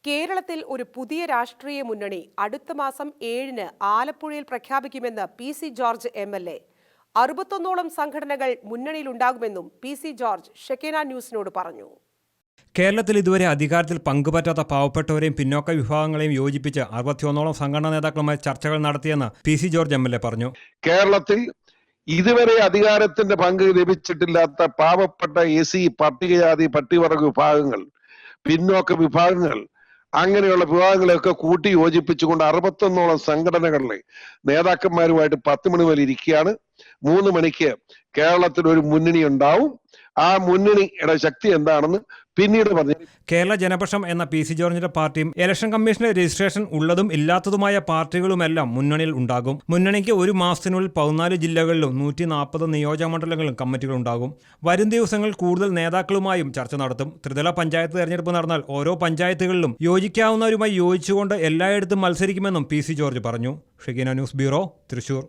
കേരളത്തിൽ ഒരു പുതിയ രാഷ്ട്രീയ മുന്നണി അടുത്ത മാസം 7-ന് ആലപ്പുഴയിൽ പ്രഖ്യാപിക്കുമെന്ന് പി.സി. George MLA. 61ഓളം സംഘടനകൾ മുന്നണിയിലുണ്ടാകുമെന്നും പി.സി. ജോർജ് ഷെക്കേന ന്യൂസിനോട് പറഞ്ഞു. കേരളത്തിൽ ഇതുവരെ അധികാരത്തിൽ പങ്കുപറ്റാത്ത പാവപ്പെട്ടവരെയും പിന്നോക്ക വിഭാഗങ്ങളെയും യോജിപ്പിച്ച് 61ഓളം സംഘടനാ നേതാക്കളുമായി ചർച്ചകൾ നടത്തിയെന്ന് പി.സി. George MLA. പറഞ്ഞു. കേരളത്തിൽ ഇതുവരെ അധികാരത്തിന്റെ പങ്ക് ലഭിച്ചിട്ടില്ലാത്ത പാവപ്പെട്ട എസ്.സി, പട്ടികജാതി പട്ടികവർഗ വിഭാഗങ്ങൾ, പിന്നോക്ക വിഭാഗങ്ങൾ, അങ്ങനെയുള്ള വിഭാഗങ്ങളെയൊക്കെ കൂട്ടി യോജിപ്പിച്ചുകൊണ്ട് 61ഓളം സംഘടനകളിലെ നേതാക്കന്മാരുമായിട്ട് 10 മണി വരെ ഇരിക്കുകയാണ്. 3 മണിക്ക് കേരളത്തിൽ ഒരു മുന്നണി ഉണ്ടാവും. ആ മുന്നണിയുടെ ശക്തി എന്താണെന്ന് പിന്നീട് പറഞ്ഞു. കേരള ജനപക്ഷം എന്ന പി.സി. ജോർജിന്റെ പാർട്ടിയും ഇലക്ഷൻ കമ്മീഷന്റെ രജിസ്ട്രേഷൻ ഉള്ളതും ഇല്ലാത്തതുമായ പാർട്ടികളുമെല്ലാം മുന്നണിയിൽ ഉണ്ടാകും. മുന്നണിക്ക് ഒരു മാസത്തിനുള്ളിൽ 14 ജില്ലകളിലും 140 നിയോജകമണ്ഡലങ്ങളിലും കമ്മിറ്റികൾ ഉണ്ടാകും. വരും ദിവസങ്ങൾ കൂടുതൽ നേതാക്കളുമായും ചർച്ച നടത്തും. ത്രിതല പഞ്ചായത്ത് തെരഞ്ഞെടുപ്പ് നടന്നാൽ ഓരോ പഞ്ചായത്തുകളിലും യോജിക്കാവുന്നവരുമായി യോജിച്ചുകൊണ്ട് എല്ലായിടത്തും മത്സരിക്കുമെന്നും പി.സി. ജോർജ് പറഞ്ഞു. ഷെക്കേന ന്യൂസ് ബ്യൂറോ, തൃശൂർ.